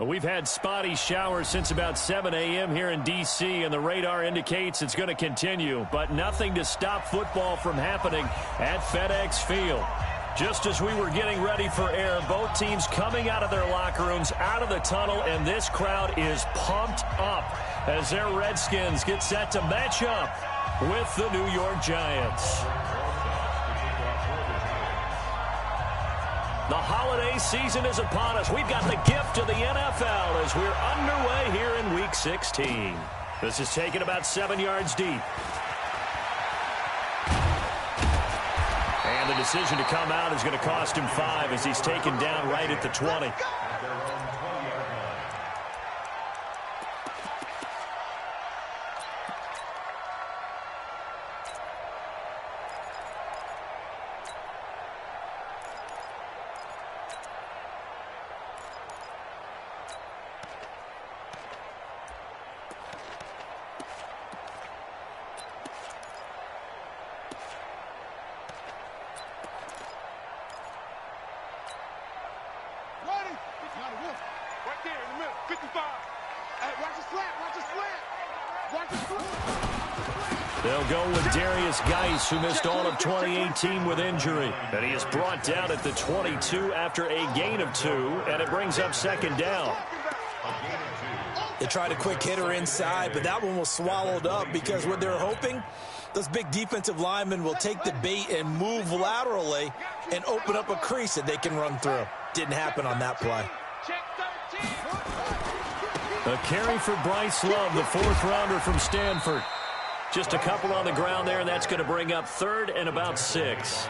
We've had spotty showers since about 7 a.m. here in D.C., and the radar indicates it's going to continue, but nothing to stop football from happening at FedEx Field. Just as we were getting ready for air, both teams coming out of their locker rooms, out of the tunnel, and this crowd is pumped up as their Redskins get set to match up with the New York Giants. The holiday season is upon us. We've got the gift of the NFL as we're underway here in Week 16. This is taken about 7 yards deep. And the decision to come out is going to cost him 5 as he's taken down right at the 20. They'll go with Darius Geis, who missed all of 2018 with injury. And he is brought down at the 22 after a gain of 2, and it brings up second down. They tried a quick hitter inside, but that one was swallowed up because what they're hoping, those big defensive linemen will take the bait and move laterally and open up a crease that they can run through. Didn't happen on that play. A carry for Bryce Love, the fourth-rounder from Stanford. Just a couple on the ground there, and that's going to bring up 3rd and about 6.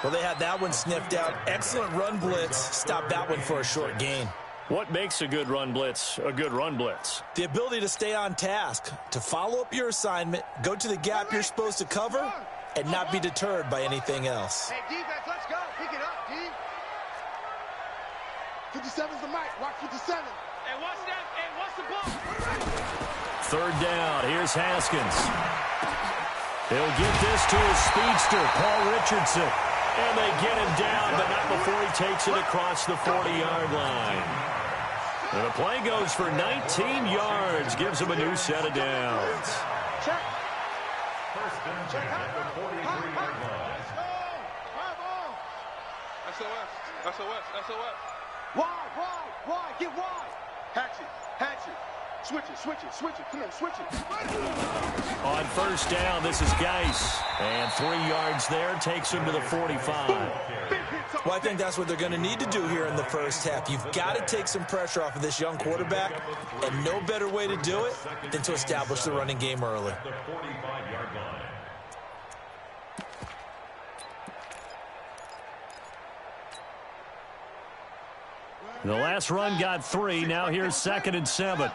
Well, they had that one sniffed out. Excellent run blitz. Stopped that one for a short gain. What makes a good run blitz a good run blitz? The ability to stay on task, to follow up your assignment, go to the gap you're supposed to cover, and not be deterred by anything else. Hey, defense, let's go. Pick it up, D. 57's the mic. Watch 57. Hey, watch that. Hey, watch the ball. 3rd down. Here's Haskins. He'll get this to his speedster, Paul Richardson. And they get him down, but not before he takes it across the 40-yard line. And the play goes for 19 yards, gives him a new set of downs. Check. First down check at the 43-yard line. SOS. Wide. Get wide. Hatch it. Switch it. Come on, switch it. On 1st down, this is Geis. And 3 yards there takes him to the 45. Well, I think that's what they're going to need to do here in the first half. You've got to take some pressure off of this young quarterback, and no better way to do it than to establish the running game early. The last run got 3. Now here's 2nd and 7.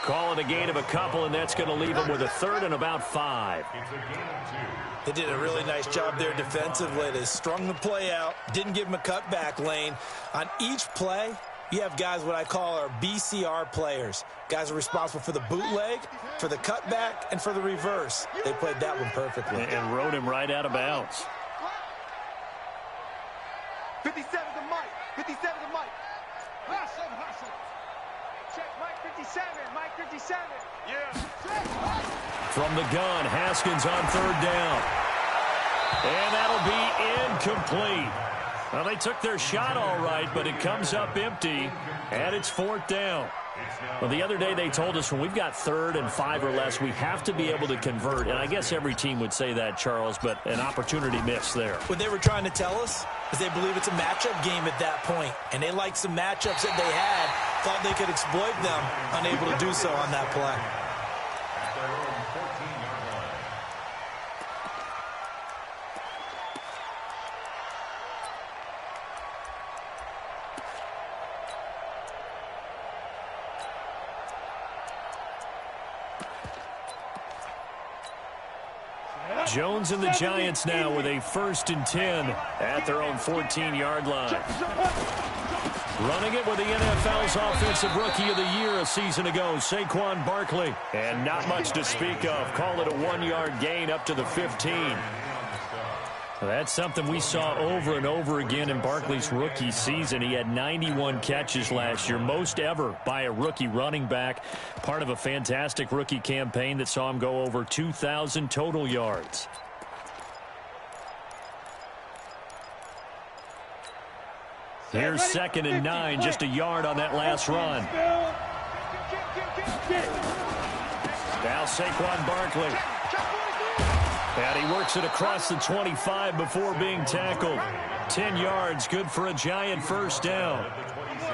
Call it a gain of a couple, and that's going to leave them with a 3rd and about 5. They did a really nice job there defensively. They strung the play out, didn't give them a cutback lane. On each play, you have guys what I call our BCR players. Guys are responsible for the bootleg, for the cutback, and for the reverse. They played that one perfectly. And rode him right out of bounds. 57 to Mike. 57 to Mike. Hustle. Check Mike 57. Mike 57. Yeah. From the gun, Haskins on 3rd down. And that'll be incomplete. Well, they took their shot all right, but it comes up empty, and it's 4th down. Well, the other day they told us when we've got 3rd and 5 or less, we have to be able to convert. And I guess every team would say that, Charles, but an opportunity missed there. What they were trying to tell us is they believe it's a matchup game at that point, and they liked some matchups that they had, thought they could exploit them, unable to do so on that play. Jones and the Giants now with a 1st and 10 at their own 14-yard line. Running it with the NFL's Offensive Rookie of the Year a season ago, Saquon Barkley. And not much to speak of. Call it a 1-yard gain up to the 15. That's something we saw over and over again in Barkley's rookie season. He had 91 catches last year, most ever by a rookie running back. Part of a fantastic rookie campaign that saw him go over 2,000 total yards. Here's 2nd and 9, just a yard on that last run. Now Saquon Barkley. And he works it across the 25 before being tackled. 10 yards, good for a giant first down.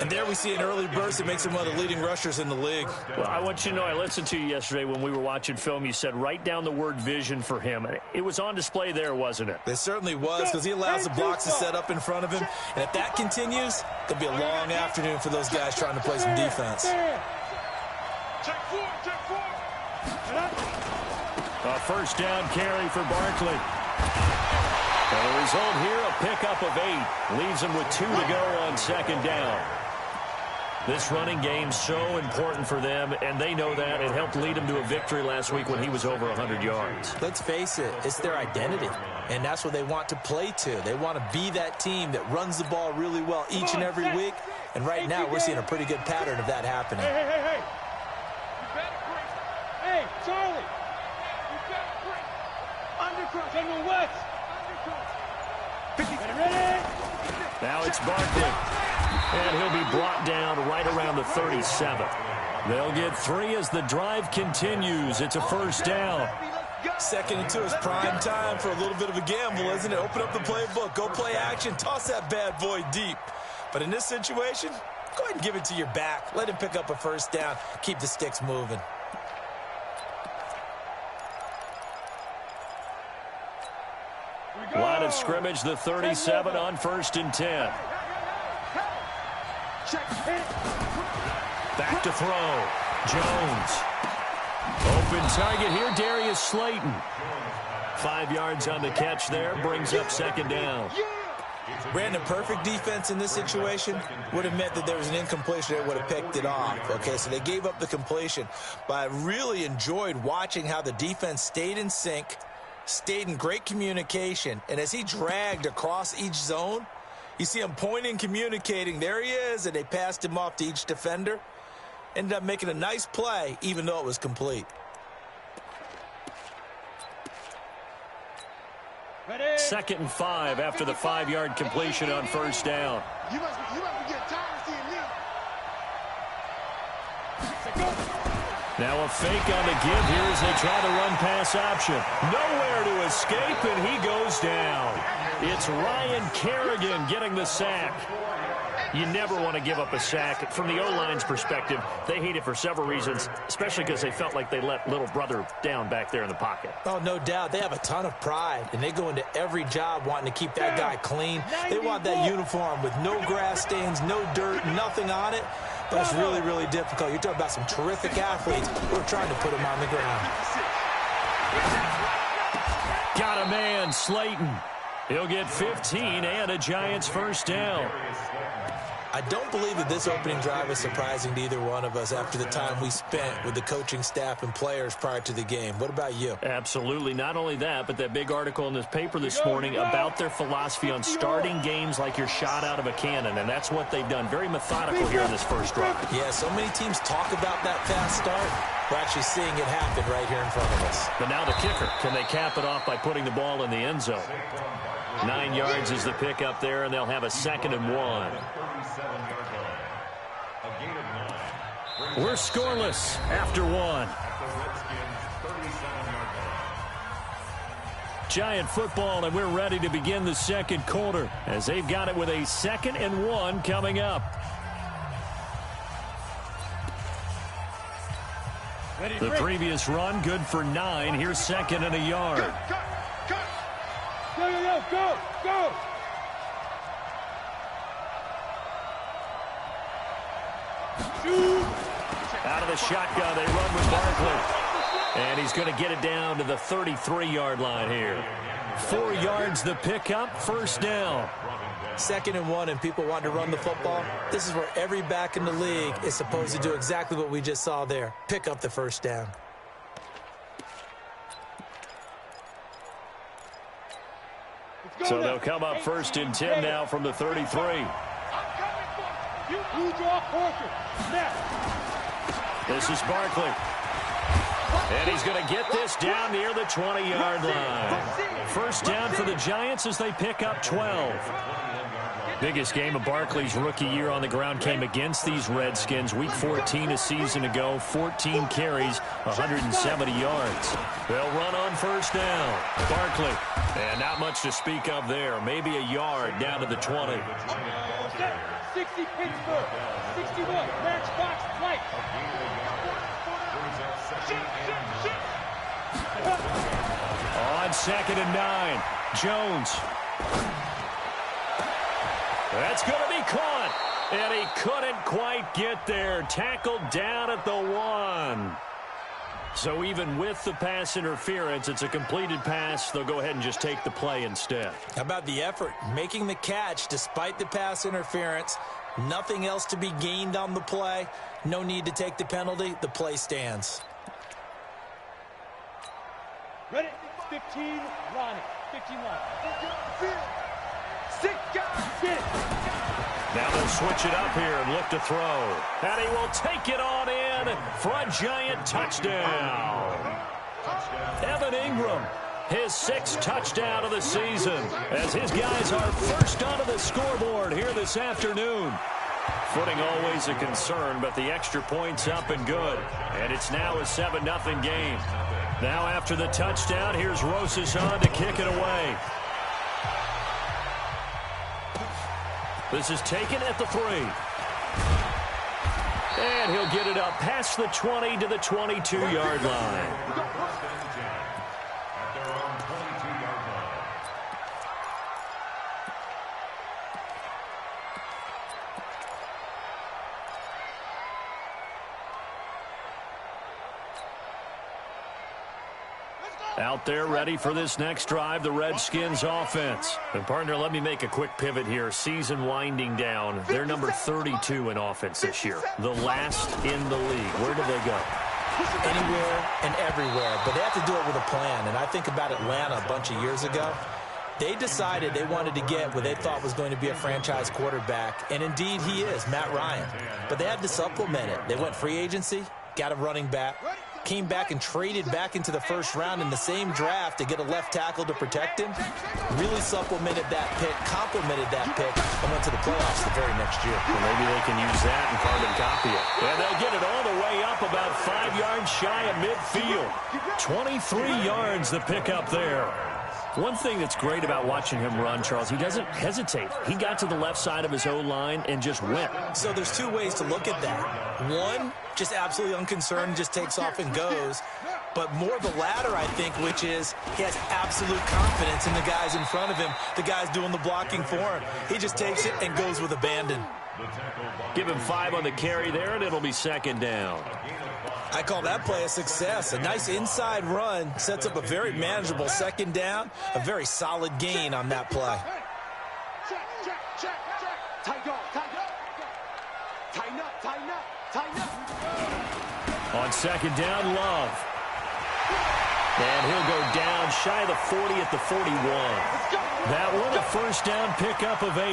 And there we see an early burst that makes him one of the leading rushers in the league. Well, I want you to know, I listened to you yesterday when we were watching film. You said write down the word vision for him. It was on display there, wasn't it? It certainly was, because he allows the blocks to set up in front of him. And if that continues, it'll be a long afternoon for those guys trying to play some defense. A first down carry for Barkley. And the result here, a pickup of 8. Leaves him with 2 to go on 2nd down. This running game's so important for them, and they know that. It helped lead him to a victory last week when he was over 100 yards. Let's face it, it's their identity, and that's what they want to play to. They want to be that team that runs the ball really well each and every week, and right now we're seeing a pretty good pattern of that happening. Hey. Hey, Charlie. Undercross, on the west. Now it's Barkley. And he'll be brought down right around the 37. They'll get 3 as the drive continues. It's a first down. 2nd and 2 is prime time for a little bit of a gamble, isn't it? Open up the playbook, go play action, toss that bad boy deep. But in this situation, go ahead and give it to your back. Let him pick up a first down. Keep the sticks moving. Line of scrimmage, the 37 on 1st and 10. Back to throw. Jones. Open target here, Darius Slayton. 5 yards on the catch there, brings up 2nd down. Brandon, perfect defense in this situation would have meant that there was an incompletion. They would have picked it off. Okay, so they gave up the completion. But I really enjoyed watching how the defense stayed in sync, stayed in great communication, and as he dragged across each zone, you see him pointing, communicating. There he is, and they passed him off to each defender. Ended up making a nice play, even though it was complete. 2nd and 5 after the 5-yard completion on first down. You must be getting tired of seeing me. Now a fake on the give here as they try the run-pass option. Nowhere to escape, and he goes down. It's Ryan Kerrigan getting the sack. You never want to give up a sack. From the O-line's perspective, they hate it for several reasons, especially because they felt like they let little brother down back there in the pocket. Oh, no doubt. They have a ton of pride, and they go into every job wanting to keep that guy clean. They want that uniform with no grass stains, no dirt, nothing on it. But it's really, really difficult. You're talking about some terrific athletes who are trying to put him on the ground. Got a man, Slayton. He'll get 15 and a Giants first down. I don't believe that this opening drive is surprising to either one of us after the time we spent with the coaching staff and players prior to the game. What about you? Absolutely. Not only that, but that big article in this paper this morning about their philosophy on starting games like you're shot out of a cannon, and that's what they've done. Very methodical here in this first drive. Yeah, so many teams talk about that fast start. We're actually seeing it happen right here in front of us. But now the kicker. Can they cap it off by putting the ball in the end zone? 9 yards is the pickup there, and they'll have a 2nd and 1. We're scoreless after 1. Giant football, and we're ready to begin the second quarter as they've got it with a 2nd and 1 coming up. The previous run, good for 9. Here's 2nd and a yard. Go! Out of the shotgun, they run with Barkley. And he's going to get it down to the 33-yard line here. 4 yards the pickup, first down. 2nd and 1 and people want to run the football, this is where every back in the league is supposed to do exactly what we just saw there. Pick up the first down. So they'll come up 1st and 10 now from the 33. This is Barkley. And he's going to get this down near the 20-yard line. First down for the Giants as they pick up 12. Biggest game of Barkley's rookie year on the ground came against these Redskins. Week 14 a season ago, 14 carries, 170 yards. They'll run on first down. Barkley, and not much to speak of there. Maybe a yard down to the 20. 60 Pittsburgh, 61 Matchbox White. On 2nd and 9, Jones. That's going to be caught, and he couldn't quite get there. Tackled down at the 1. So even with the pass interference, it's a completed pass. They'll go ahead and just take the play instead. How about the effort? Making the catch despite the pass interference. Nothing else to be gained on the play. No need to take the penalty. The play stands. Ready? 15, Ronnie. 15 line. 6 guys. Get it. Now they'll switch it up here and look to throw. And he will take it on in for a Giant touchdown. Evan Ingram, his 6th touchdown of the season, as his guys are first onto the scoreboard here this afternoon. Footing always a concern, but the extra point's up and good. And it's now a 7-0 game. Now after the touchdown, here's Rosas on to kick it away. This is taken at the 3. And he'll get it up past the 20 to the 22-yard line. Out there ready for this next drive, the Redskins offense. And partner, let me make a quick pivot here. Season winding down. They're number 32 in offense this year. The last in the league. Where do they go? Anywhere and everywhere. But they have to do it with a plan. And I think about Atlanta a bunch of years ago. They decided they wanted to get what they thought was going to be a franchise quarterback. And indeed he is, Matt Ryan. But they had to supplement it. They went free agency, got a running back, came back and traded back into the first round in the same draft to get a left tackle to protect him. Really supplemented that pick, complemented that pick, and went to the playoffs the very next year. Well, maybe they can use that and carbon copy it. And they'll get it all the way up about 5 yards shy of midfield. 23 yards the pick up there. One thing that's great about watching him run, Charles, he doesn't hesitate. He got to the left side of his O-line and just went. So there's 2 ways to look at that. One, just absolutely unconcerned, just takes off and goes. But more the latter, I think, which is he has absolute confidence in the guys in front of him, the guys doing the blocking for him. He just takes it and goes with abandon. Give him 5 on the carry there, and it'll be 2nd down. I call that play a success. A nice inside run sets up a very manageable 2nd down, a very solid gain on that play. Check. Tighten up. On 2nd down, Love. And he'll go down shy of the 40 at the 41. That one a first down pickup of 8.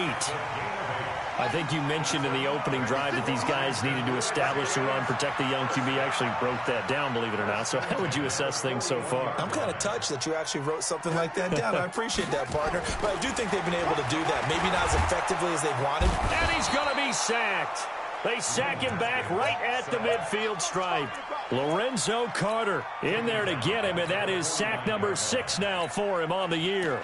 I think you mentioned in the opening drive that these guys needed to establish the run, protect the young QB. I actually wrote that down, believe it or not. So how would you assess things so far? I'm kind of touched that you actually wrote something like that down. I appreciate that, partner. But I do think they've been able to do that. Maybe not as effectively as they've wanted. And he's going to be sacked. They sack him back right at the midfield stripe. Lorenzo Carter in there to get him, and that is sack number 6 now for him on the year.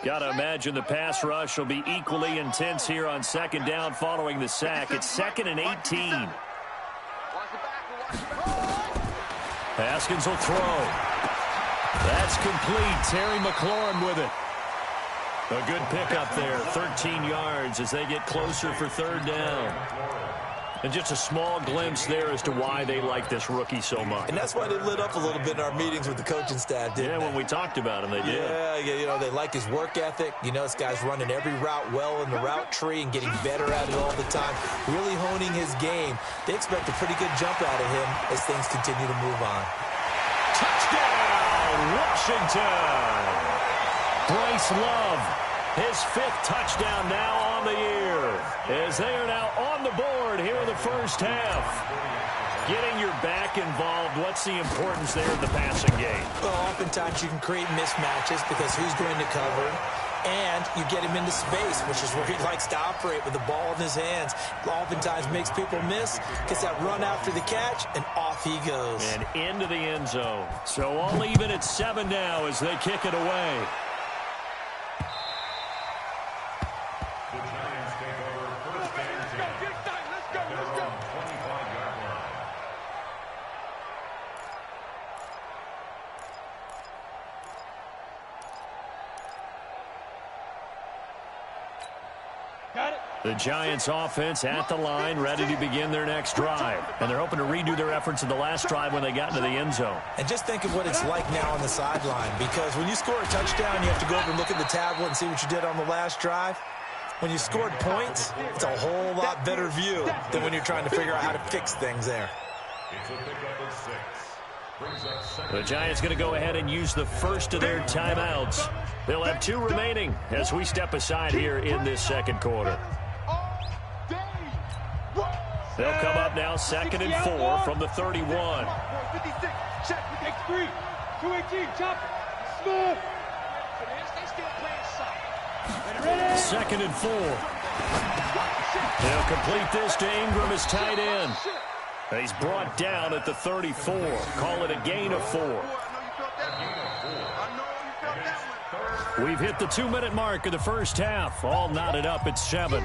Got to imagine the pass rush will be equally intense here on 2nd down following the sack. It's 2nd and 18. Haskins will throw. That's complete. Terry McLaurin with it. A good pickup there. 13 yards as they get closer for 3rd down. And just a small glimpse there as to why they like this rookie so much. And that's why they lit up a little bit in our meetings with the coaching staff, didn't they? When we talked about him, they did. Yeah, you know, they like his work ethic. You know, this guy's running every route well in the route tree and getting better at it all the time, really honing his game. They expect a pretty good jump out of him as things continue to move on. Touchdown, Washington! Bryce Love, his 5th touchdown now on the year, as they are now on the board here in the first half. Getting your back involved, what's the importance there in the passing game? Well, oftentimes you can create mismatches because who's going to cover him? And you get him into space, which is where he likes to operate with the ball in his hands. Oftentimes makes people miss, gets that run after the catch, and off he goes. And into the end zone. So all even at 7 now as they kick it away. The Giants offense at the line, ready to begin their next drive. And they're hoping to redo their efforts in the last drive when they got into the end zone. And just think of what it's like now on the sideline, because when you score a touchdown, you have to go over and look at the tablet and see what you did on the last drive. When you scored points, it's a whole lot better view than when you're trying to figure out how to fix things there. The Giants going to go ahead and use the first of their timeouts. They'll have 2 remaining as we step aside here in this second quarter. They'll come up now 2nd and 4 from the 31. 2nd and 4. They'll complete this to Ingram as tight end. He's brought down at the 34. Call it a gain of 4. We've hit the 2-minute mark of the first half. All knotted up at 7.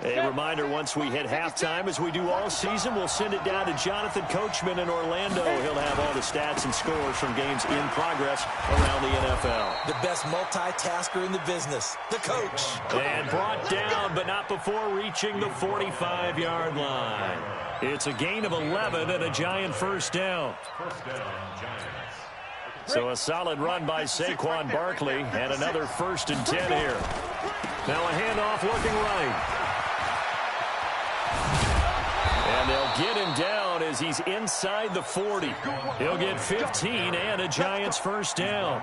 A reminder, once we hit halftime, as we do all season, we'll send it down to Jonathan Coachman in Orlando. He'll have all the stats and scores from games in progress around the NFL. The best multitasker in the business, the coach. And brought down, but not before reaching the 45-yard line. It's a gain of 11 and a Giant first down. So a solid run by Saquon Barkley and another 1st and 10 here. Now a handoff looking right. And they'll get him down as he's inside the 40. He'll get 15 and a Giants first down.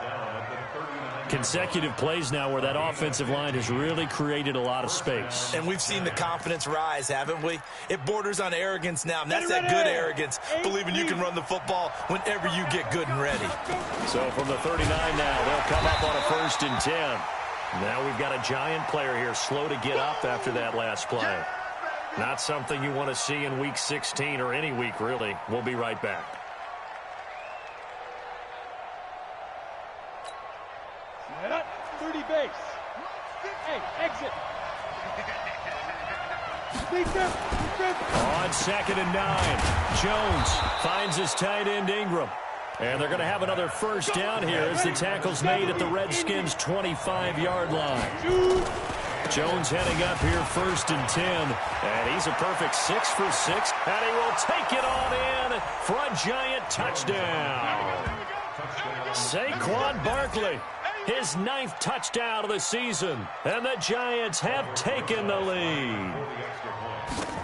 Consecutive plays now where that offensive line has really created a lot of space. And we've seen the confidence rise, haven't we? It borders on arrogance now, and that's that good arrogance, believing you can run the football whenever you get good and ready. So from the 39 now, they'll come up on a 1st and 10. Now we've got a Giant player here slow to get up after that last play. Not something you want to see in Week 16 or any week, really. We'll be right back. Set up, 30 base. Hey, exit. On 2nd and 9, Jones finds his tight end Ingram. And they're going to have another first down here as the tackle's made at the Redskins' 25-yard line. Jones heading up here 1st and 10. And he's a perfect 6 for 6. And he will take it on in for a Giant touchdown. Saquon Barkley, his 9th touchdown of the season. And the Giants have taken the lead.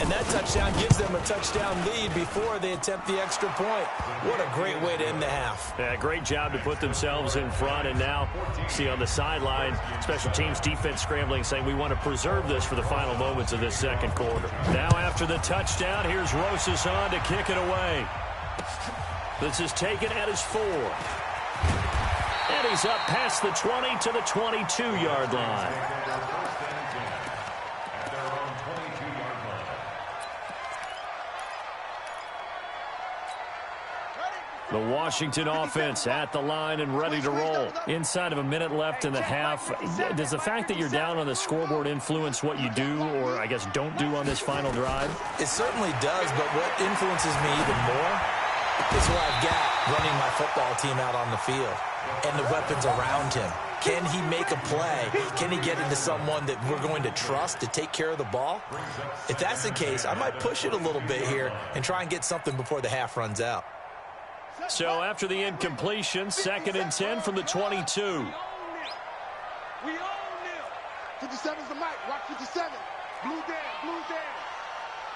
And that touchdown gives them a touchdown lead before they attempt the extra point. What a great way to end the half. Yeah, great job to put themselves in front. And now, see on the sideline, special teams defense scrambling, saying we want to preserve this for the final moments of this second quarter. Now after the touchdown, here's Rosas on to kick it away. This is taken at his 4. And he's up past the 20 to the 22-yard line. The Washington offense at the line and ready to roll. Inside of a minute left in the half, does the fact that you're down on the scoreboard influence what you do, or I guess don't do on this final drive? It certainly does, but what influences me even more is what I've got running my football team out on the field and the weapons around him. Can he make a play? Can he get into someone that we're going to trust to take care of the ball? If that's the case, I might push it a little bit here and try and get something before the half runs out. So after the incompletion, 2nd and 10 from the 22. We own them. 57's the mic. Rock 57. Blue down.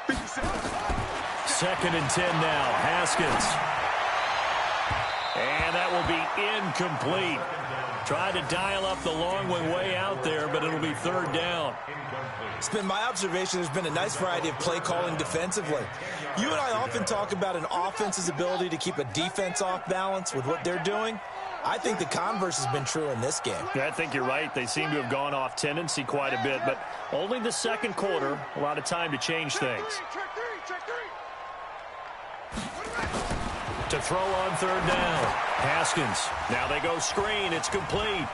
57. 2nd and 10 now. Haskins. And that will be incomplete. Tried to dial up the long one way out there, but it'll be 3rd down. It's been my observation there's been a nice variety of play calling defensively. You and I often talk about an offense's ability to keep a defense off balance with what they're doing. I think the converse has been true in this game. Yeah, I think you're right. They seem to have gone off tendency quite a bit, but only the 2nd quarter, a lot of time to change things. Check three. To throw on 3rd down. Haskins. Now they go screen. It's complete.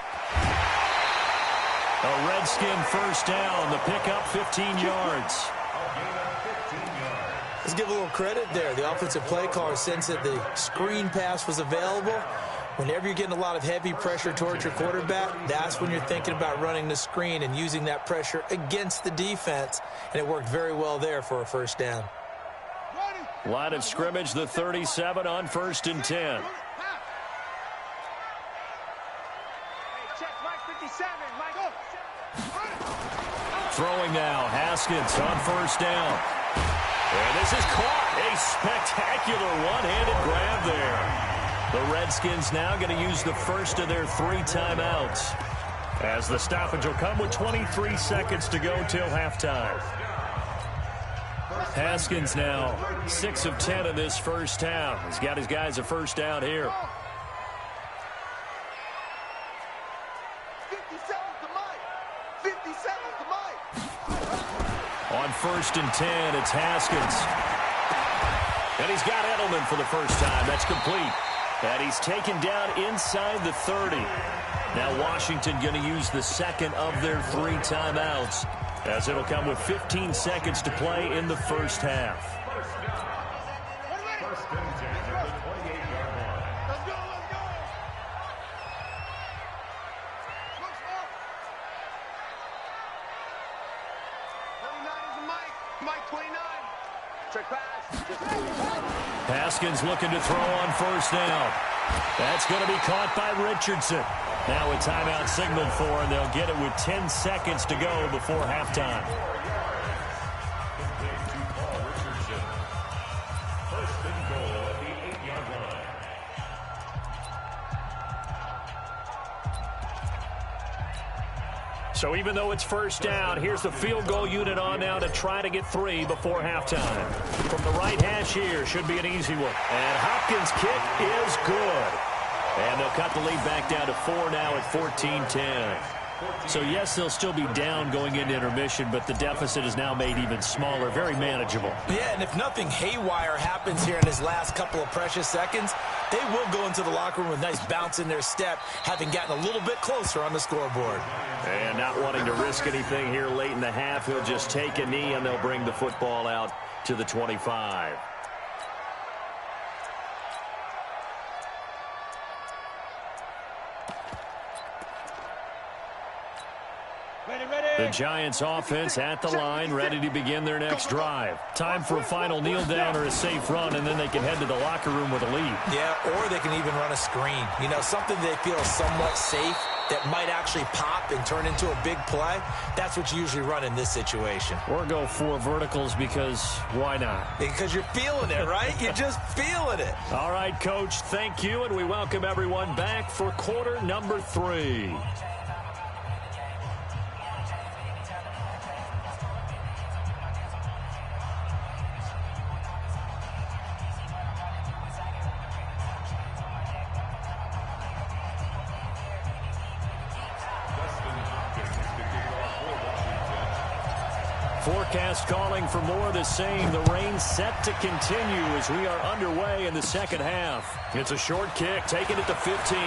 A Redskin 1st down. The pickup 15 yards. Let's give a little credit there. The offensive play caller sensed that the screen pass was available. Whenever you're getting a lot of heavy pressure towards your quarterback, that's when you're thinking about running the screen and using that pressure against the defense. And it worked very well there for a 1st down. Line of scrimmage, the 37 on 1st and 10. Throwing now, Haskins on 1st down. And this is caught. A spectacular one-handed grab there. The Redskins now going to use the first of their 3 timeouts, as the stoppage will come with 23 seconds to go till halftime. Haskins now 6 of 10 in this 1st half. He's got his guys a 1st down here. 57's the mic. 57's the mic. On 1st and 10, it's Haskins. And he's got Edelman for the first time. That's complete. And he's taken down inside the 30. Now Washington going to use the 2nd of their 3 timeouts, as it'll come with 15 seconds to play in the 1st half. Haskins looking to throw on 1st down. That's going to be caught by Richardson. Now a timeout signaled for, and they'll get it with 10 seconds to go before halftime. So even though it's 1st down, here's the field goal unit on now to try to get 3 before halftime. From the right hash here, should be an easy one. And Hopkins' kick is good. And they'll cut the lead back down to 4 now at 14-10. So, yes, they'll still be down going into intermission, but the deficit is now made even smaller, very manageable. Yeah, and if nothing haywire happens here in his last couple of precious seconds, they will go into the locker room with a nice bounce in their step, having gotten a little bit closer on the scoreboard. And not wanting to risk anything here late in the half, he'll just take a knee, and they'll bring the football out to the 25. The Giants offense at the line, ready to begin their next drive. Time for a final kneel down or a safe run, and then they can head to the locker room with a lead. Yeah, or they can even run a screen. You know, something they feel is somewhat safe that might actually pop and turn into a big play. That's what you usually run in this situation. Or go 4 verticals, because why not? Because you're feeling it, right? You're just feeling it. All right, Coach, thank you, and we welcome everyone back for quarter number 3. Forecast calling for more of the same. The rain set to continue as we are underway in the second half. It's a short kick, taking it to 15.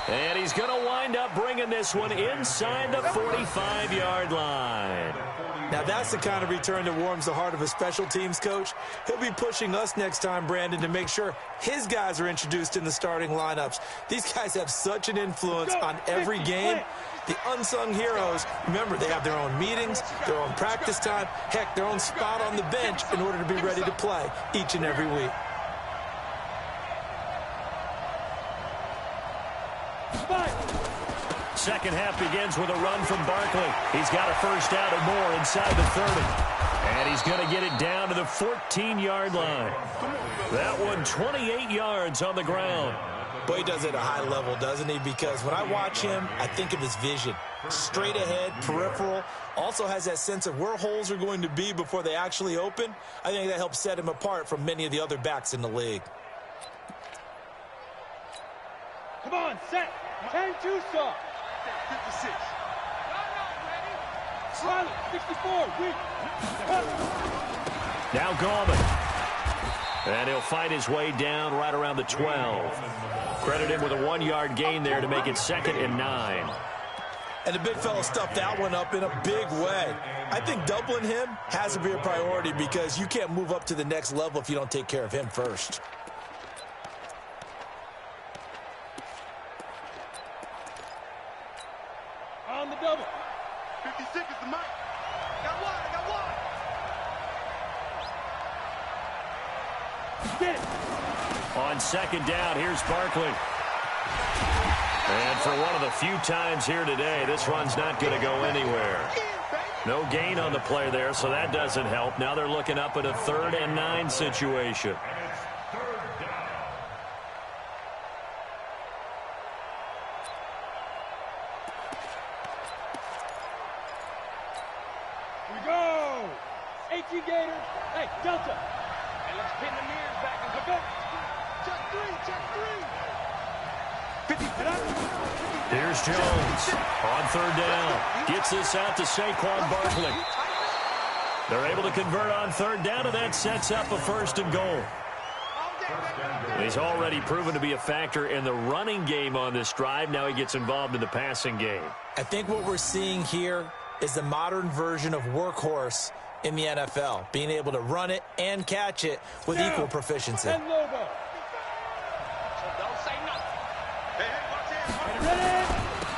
And he's going to wind up bringing this one inside the 45-yard line. Now, that's the kind of return that warms the heart of a special teams coach. He'll be pushing us next time, Brandon, to make sure his guys are introduced in the starting lineups. These guys have such an influence on every game. The unsung heroes, remember, they have their own meetings, their own practice time, heck, their own spot on the bench in order to be ready to play each and every week. Second half begins with a run from Barkley. He's got a first down and more inside the 30. And he's going to get it down to the 14-yard line. That one 28 yards on the ground. Boy, he does it at a high level, doesn't he? Because when I watch him, I think of his vision. Straight ahead, peripheral. Also has that sense of where holes are going to be before they actually open. I think that helps set him apart from many of the other backs in the league. Come on, set. 10-2 soft. 56. Solid. 64. Weak. Now Gallman. And he'll fight his way down right around the 12. Credit him with a 1-yard gain there to make it 2nd and 9. And the big fella stuffed that one up in a big way. I think doubling him has to be a priority because you can't move up to the next level if you don't take care of him first. On the double. 56 is the mic. Got one. I got one. Get it. On second down, here's Barkley. And for one of the few times here today, this run's not going to go anywhere. No gain on the play there, so that doesn't help. Now they're looking up at a 3rd and 9 situation. Here we go. 18 Gators. Hey, Delta. Hey, let's pin the mirrors back and go back. Check 3. Check 3. 50. Here's Jones on 3rd down. Gets this out to Saquon Barkley. They're able to convert on 3rd down, and that sets up a 1st and goal. He's already proven to be a factor in the running game on this drive. Now he gets involved in the passing game. I think what we're seeing here is the modern version of workhorse in the NFL, being able to run it and catch it with equal proficiency. And Lobo.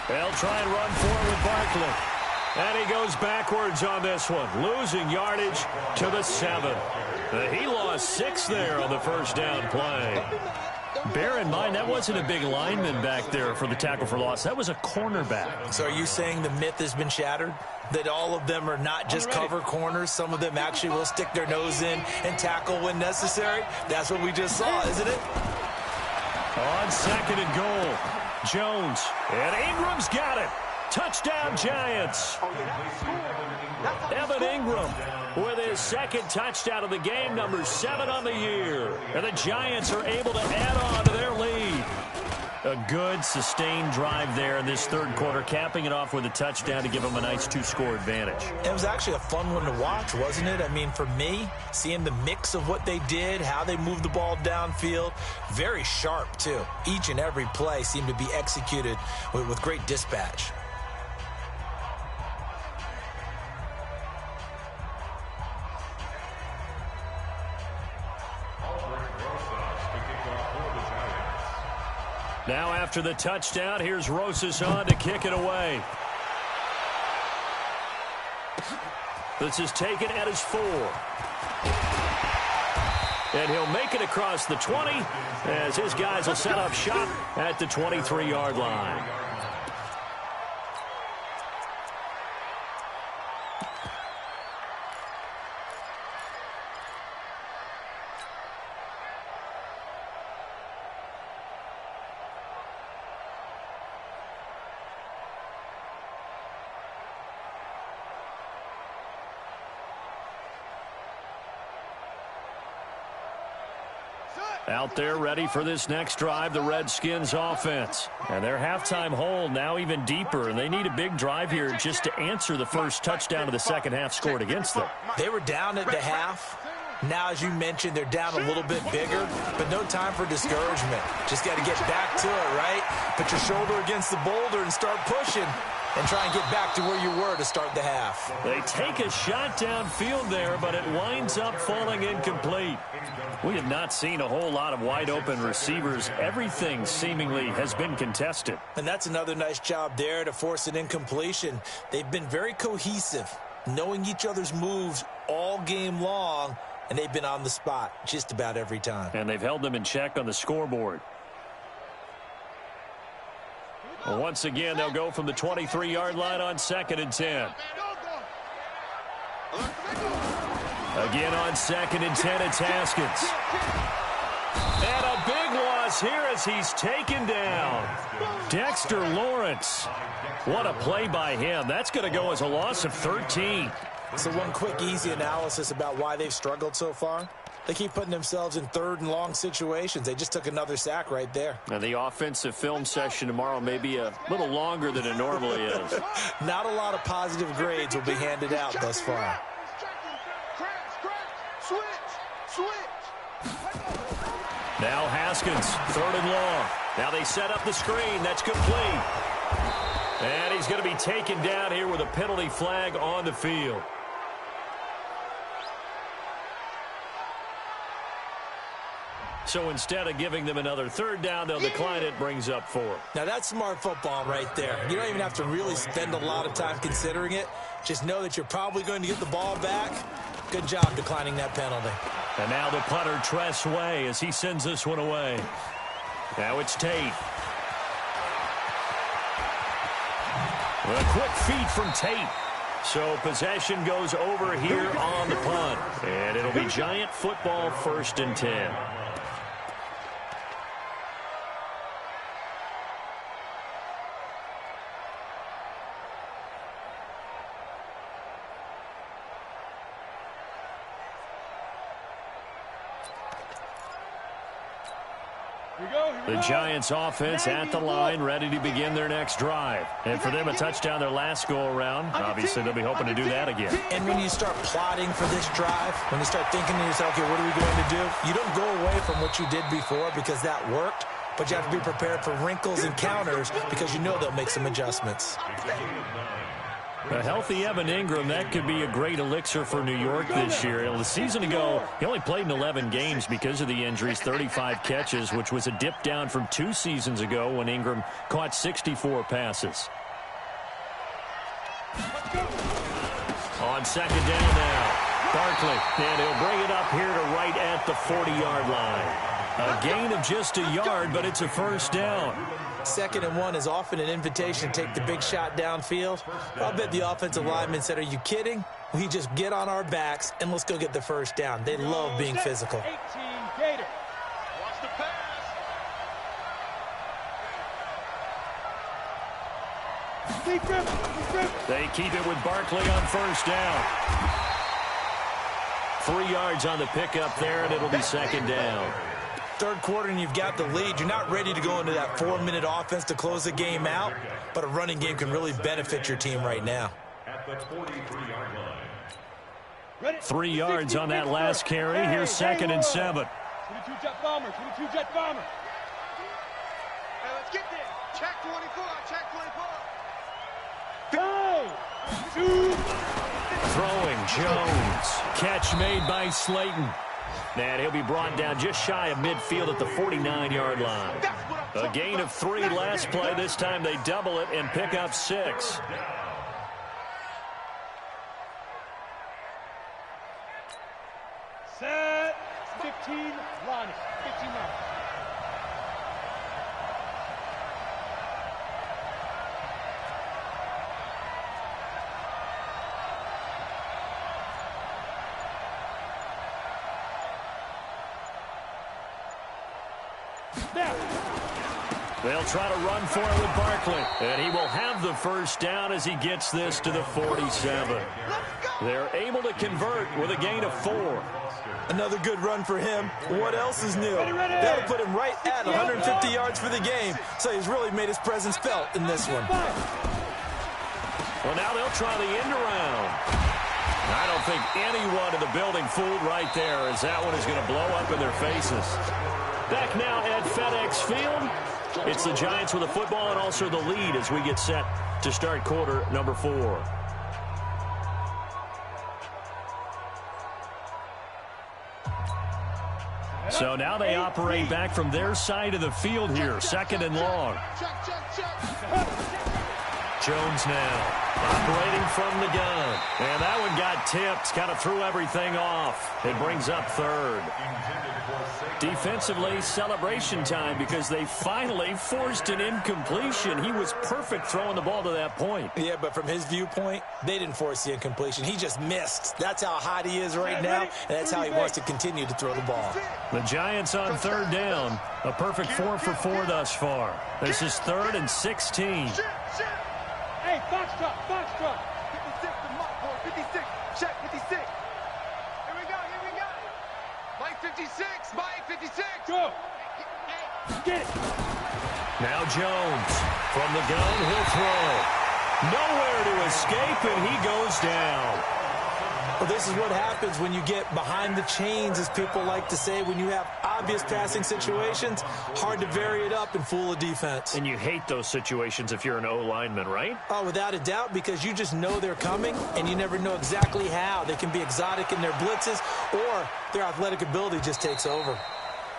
They'll try and run forward with Barkley. And he goes backwards on this one, losing yardage to the 7. He lost 6 there on the first down play. Bear in mind, that wasn't a big lineman back there for the tackle for loss. That was a cornerback. So are you saying the myth has been shattered? That all of them are not just cover corners? Some of them actually will stick their nose in and tackle when necessary? That's what we just saw, isn't it? On 2nd and goal, Jones. And Ingram's got it. Touchdown, Giants. Evan Ingram with his 2nd touchdown of the game, number 7 on the year. And the Giants are able to add on to their lead. A good, sustained drive there in this 3rd quarter, capping it off with a touchdown to give them a nice 2-score advantage. It was actually a fun one to watch, wasn't it? I mean, for me, seeing the mix of what they did, how they moved the ball downfield, very sharp, too. Each and every play seemed to be executed with great dispatch. Now after the touchdown, here's Rosas on to kick it away. This is taken at his 4. And he'll make it across the 20 as his guys will set up shop at the 23-yard line. Set. Out there ready for this next drive, the Redskins offense. And their halftime hole now even deeper, and they need a big drive here just to answer the first touchdown of the second half scored against them. They were down at the half. Now, as you mentioned, they're down a little bit bigger, but no time for discouragement. Just got to get back to it, right? Put your shoulder against the boulder and start pushing and try and get back to where you were to start the half. They take a shot downfield there, but it winds up falling incomplete. We have not seen a whole lot of wide-open receivers. Everything seemingly has been contested. And that's another nice job there to force an incompletion. They've been very cohesive, knowing each other's moves all game long, and they've been on the spot just about every time. And they've held them in check on the scoreboard. Well, once again, they'll go from the 23-yard line on 2nd and 10. Again on 2nd and 10, it's Haskins. And a big loss here as he's taken down. Dexter Lawrence. What a play by him. That's going to go as a loss of 13. So one quick, easy analysis about why they've struggled so far. They keep putting themselves in 3rd and long situations. They just took another sack right there. And the offensive film session tomorrow may be a little longer than it normally is. Not a lot of positive grades will be handed out thus far. Now Haskins, 3rd and long. Now they set up the screen. That's complete. And he's going to be taken down here with a penalty flag on the field. So instead of giving them another 3rd down, they'll decline it, brings up 4. Now that's smart football right there. You don't even have to really spend a lot of time considering it. Just know that you're probably going to get the ball back. Good job declining that penalty. And now the punter, Tress Way, as he sends this one away. Now it's Tate. A quick feed from Tate. So possession goes over here on the punt. And it'll be Giant football, 1st and 10. The Giants offense at the line, ready to begin their next drive. And for them, a touchdown their last go-around. Obviously, they'll be hoping to do that again. And when you start plotting for this drive, when you start thinking to yourself, okay, what are we going to do? You don't go away from what you did before because that worked, but you have to be prepared for wrinkles and counters because you know they'll make some adjustments. A healthy Evan Ingram, that could be a great elixir for New York this year. The season ago, he only played in 11 games because of the injuries, 35 catches, which was a dip down from 2 seasons ago when Ingram caught 64 passes. On 2nd down now, Barkley, and he'll bring it up here to right at the 40-yard line. A gain of just a yard, but it's a 1st down. 2nd and 1 is often an invitation to take the big shot downfield. I'll bet the offensive lineman said, are you kidding? We just get on our backs and let's go get the 1st down. They love being physical. 18 Gator. Watch the pass. They keep it with Barkley on 1st down. 3 yards on the pickup there, and it'll be 2nd down. 3rd quarter and you've got the lead. You're not ready to go into that 4-minute offense to close the game out, but a running game can really benefit your team right now. 3 yards on that last carry. Here's 2nd and 7. 22 jet bomber, 22 jet bomber. Hey, let's get there. Check 24, check 24. Go! Throwing Jones. Catch made by Slayton. And he'll be brought down just shy of midfield at the 49-yard line. A gain of 3 last play. This time they double it and pick up 6. Set. 15 line. 15 line. They'll try to run for it with Barkley. And he will have the 1st down as he gets this to the 47. Let's go! They're able to convert with a gain of 4. Another good run for him. What else is new? That'll put him right at 150 yards for the game. So he's really made his presence felt in this one. Well, now they'll try the end around. I don't think anyone in the building fooled right there, as that one is going to blow up in their faces. Back now at FedEx Field. It's the Giants with the football and also the lead as we get set to start quarter number 4. So now they operate back from their side of the field here, 2nd and long. Jones now operating from the gun. And that one got tipped, kind of threw everything off. It brings up 3rd. Defensively, celebration time because they finally forced an incompletion. He was perfect throwing the ball to that point. Yeah, but from his viewpoint, they didn't force the incompletion. He just missed. That's how hot he is right now, and that's how he wants to continue to throw the ball. The Giants on 3rd down. A perfect 4 for 4 thus far. This is 3rd and 16. Hey, foxtrot, foxtrot. 56 to mark, boy. 56. Check 56. Here we go. Mike 56. Mike 56. Go. Get it. Now Jones. From the gun, he'll throw. Nowhere to escape, and he goes down. Well, this is what happens when you get behind the chains, as people like to say. When you have obvious passing situations, hard to vary it up and fool a defense. And you hate those situations if you're an O-lineman, right? Oh, without a doubt, because you just know they're coming, and you never know exactly how. They can be exotic in their blitzes, or their athletic ability just takes over.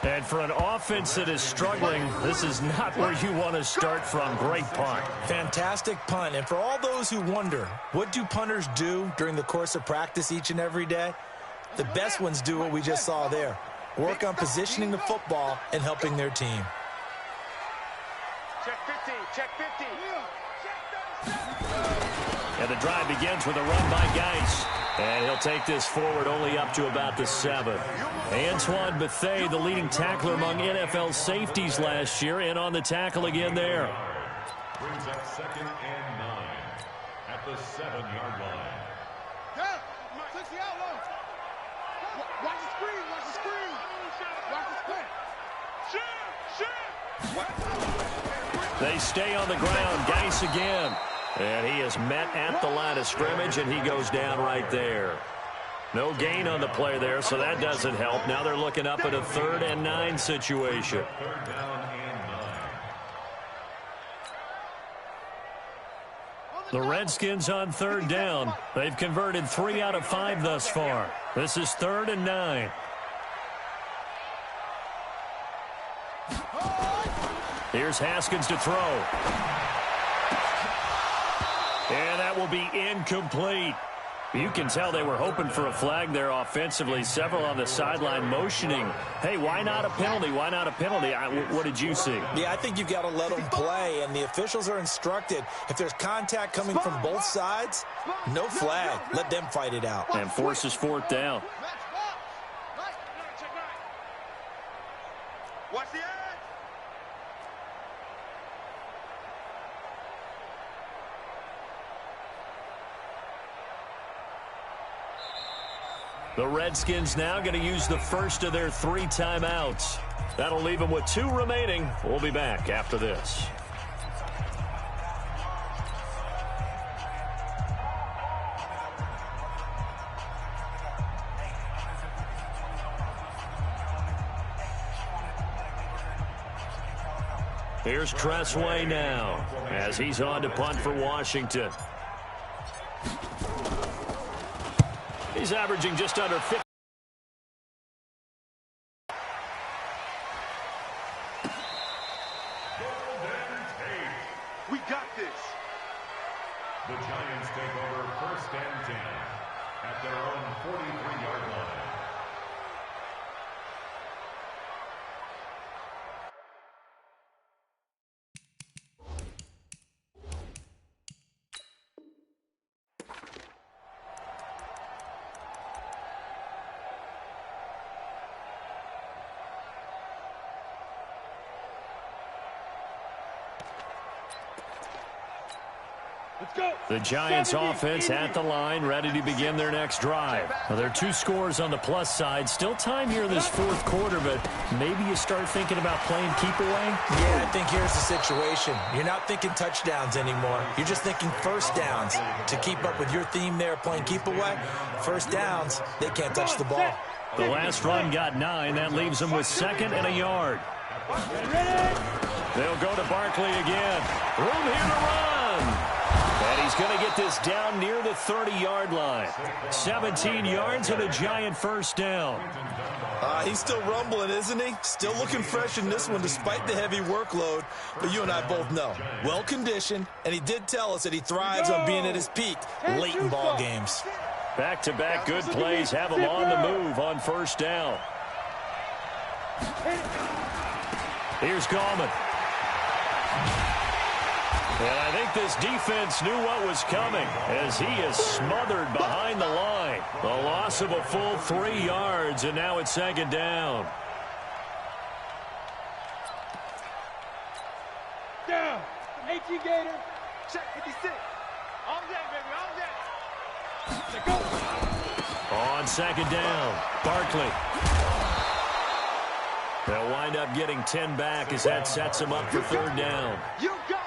And for an offense that is struggling, this is not where you want to start from. Great punt. Fantastic punt. And for all those who wonder, what do punters do during the course of practice each and every day? The best ones do what we just saw there. Work on positioning the football and helping their team. Check 50. Check 50. And the drive begins with a run by Geis. And he'll take this forward only up to about the 7. Antoine Bethea, the leading tackler among NFL safeties last year, and on the tackle again there. Brings up 2nd and 9 at the 7-yard line. Yeah, 60 out low. Watch the screen. Watch the screen. Watch the screen. They stay on the ground. Geis again. And he is met at the line of scrimmage, and he goes down right there. No gain on the play there, so that doesn't help. Now they're looking up at a 3rd and 9 situation. 3rd down and 9. The Redskins on 3rd down. They've converted 3 out of 5 thus far. This is 3rd and 9. Here's Haskins to throw. And that will be incomplete. You can tell they were hoping for a flag there offensively. Several on the sideline motioning. Hey, why not a penalty? Why not a penalty? What did you see? Yeah, I think you've got to let them play, and the officials are instructed. If there's contact coming from both sides, no flag. Let them fight it out. And forces 4th down. Watch the edge. The Redskins now going to use the first of their 3 timeouts. That'll leave them with 2 remaining. We'll be back after this. Here's Tressway now as he's on to punt for Washington. He's averaging just under 50. We got this. The Giants take over 1st and 10 at their own 43-yard line. Let's go. The Giants offense at the line, ready to begin their next drive. Well, there are 2 scores on the plus side. Still time here in this 4th quarter, but maybe you start thinking about playing keep away? Yeah, I think here's the situation. You're not thinking touchdowns anymore. You're just thinking first downs. To keep up with your theme there, playing keep away, first downs, they can't touch the ball. The last run got 9. That leaves them with 2nd and a yard. They'll go to Barkley again. Room here to run. And he's going to get this down near the 30-yard line. 17 yards and a Giant first down. He's still rumbling, isn't he? Still looking fresh in this one despite the heavy workload. But you and I both know, well-conditioned, and he did tell us that he thrives on being at his peak late in ball games. Back-to-back good plays have him on the move on first down. Here's Gallman. And I think this defense knew what was coming as he is smothered behind the line. The loss of a full 3 yards, and now it's 2nd down. Down. 18 Gator. Check 56. All day, baby, all day. Let's go. On 2nd down, Barkley. They'll wind up getting 10 back as that sets him up for 3rd down.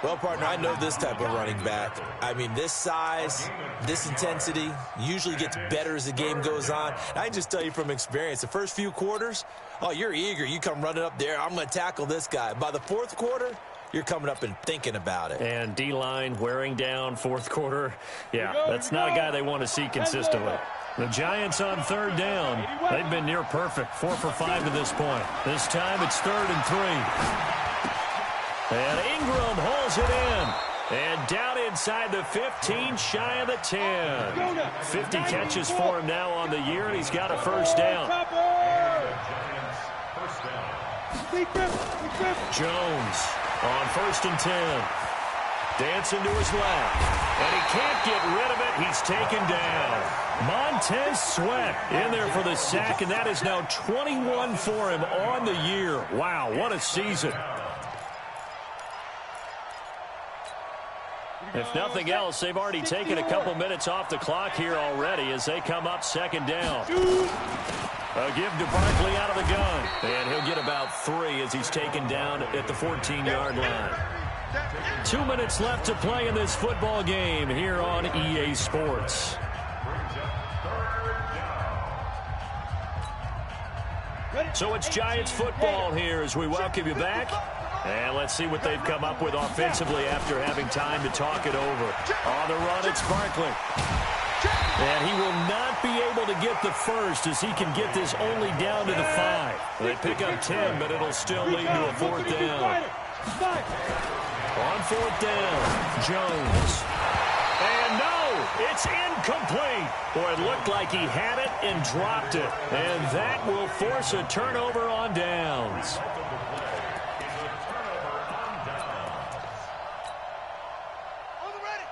Well, partner, I know this type of running back. I mean, this size, this intensity usually gets better as the game goes on. And I just tell you from experience, the first few quarters, oh, you're eager. You come running up there. I'm going to tackle this guy. By the 4th quarter, you're coming up and thinking about it. And D-line wearing down 4th quarter. Yeah, that's not a guy they want to see consistently. The Giants on 3rd down. They've been near perfect, 4 for 5 to this point. This time it's 3rd and 3. And Ingram holds it in. And down inside the 15, shy of the 10. 50 catches for him now on the year, and he's got a first down. Jones on 1st and 10. Dancing to his left. And he can't get rid of it. He's taken down. Montez Sweat in there for the sack, and that is now 21 for him on the year. Wow, what a season. If nothing else, they've already taken a couple minutes off the clock here already as they come up 2nd down. A give to Barkley out of the gun. And he'll get about 3 as he's taken down at the 14-yard line. 2 minutes left to play in this football game here on EA Sports. So it's Giants football here as we welcome you back. And let's see what they've come up with offensively after having time to talk it over. On the run, it's Barkley. And he will not be able to get the first as he can get this only down to the 5. They pick up 10, but it'll still lead to a 4th down. On 4th down, Jones. And no, it's incomplete. Boy, it looked like he had it and dropped it. And that will force a turnover on downs.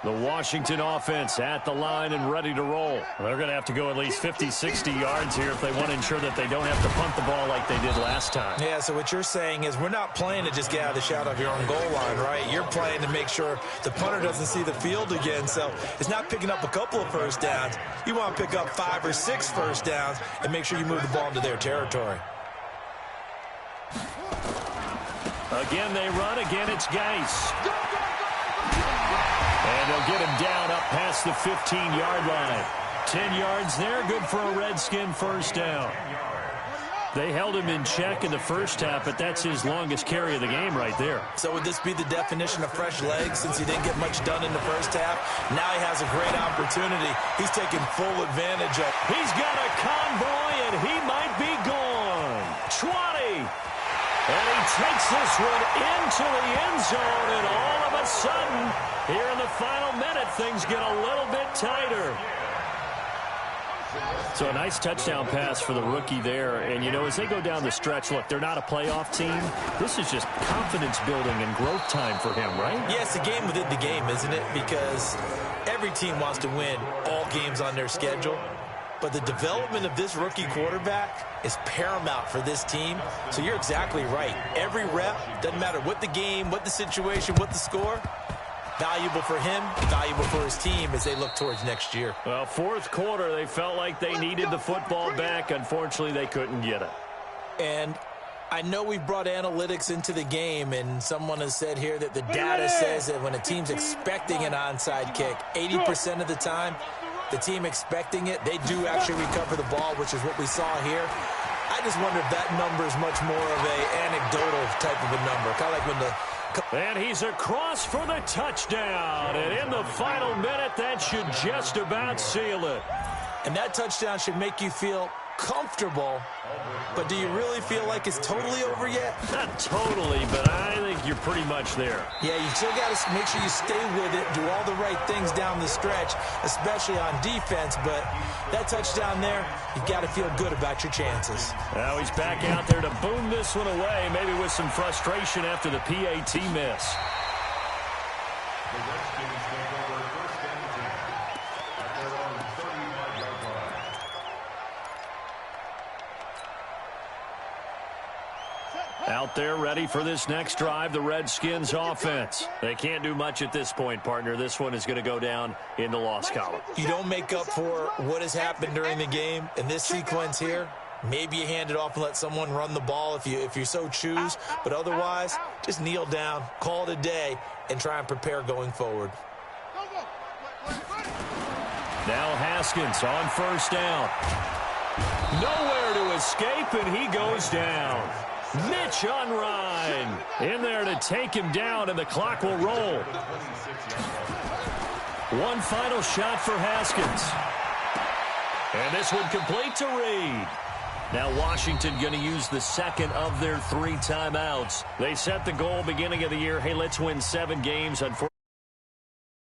The Washington offense at the line and ready to roll. They're going to have to go at least 50, 60 yards here if they want to ensure that they don't have to punt the ball like they did last time. Yeah, so what you're saying is we're not playing to just get out of the shadow of your own goal line, right? You're playing to make sure the punter doesn't see the field again. So it's not picking up a couple of first downs. You want to pick up 5 or 6 first downs and make sure you move the ball into their territory. Again, they run. Again, it's Geis. And they'll get him down up past the 15-yard line. 10 yards there, good for a Redskin first down. They held him in check in the first half, but that's his longest carry of the game right there. So would this be the definition of fresh legs since he didn't get much done in the first half? Now he has a great opportunity. He's taking full advantage of. He's got a convoy, and he might be gone. 20. And he takes this one into the end zone, and all of a sudden, here in the final minute, things get a little bit tighter. So a nice touchdown pass for the rookie there. And, you know, as they go down the stretch, look, they're not a playoff team. This is just confidence building and growth time for him, right? Yeah, it's a game within the game, isn't it? Because every team wants to win all games on their schedule. But the development of this rookie quarterback is paramount for this team. So you're exactly right. Every rep, doesn't matter what the game, what the situation, what the score, Valuable for him, valuable for his team as they look towards next year. Well, fourth quarter, they felt like they needed the football back. Unfortunately, they couldn't get it. And I know we brought analytics into the game, and someone has said here that the data says that when a team's expecting an onside kick, 80% of the time, the team expecting it, they do actually recover the ball, which is what we saw here. I just wonder if that number is much more of an anecdotal type of a number. Kind of like when the... And he's across for the touchdown. And in the final minute, that should just about seal it. And that touchdown should make you feel comfortable, but do you really feel like it's totally over yet? Not totally, but I think you're pretty much there. Yeah, you still got to make sure you stay with it, do all the right things down the stretch, especially on defense, but that touchdown there, you've got to feel good about your chances. Now he's back out there to boom this one away, maybe with some frustration after the PAT miss. The Redskins take over first and 10 at their own 35-yard line. Out there ready for this next drive, the Redskins offense. They can't do much at this point, partner. This one is going to go down in the loss column. You don't make up for what has happened during the game in this sequence here. Maybe you hand it off and let someone run the ball if you so choose. But otherwise, just kneel down, call it a day, and try and prepare going forward. Now Haskins on first down. Nowhere to escape, and he goes down. Mitch on Ryan in there to take him down, and the clock will roll. One final shot for Haskins. And this one complete to Reed. Now Washington going to use the second of their 3 timeouts. They set the goal beginning of the year, hey, let's win 7 games. Unfortunately,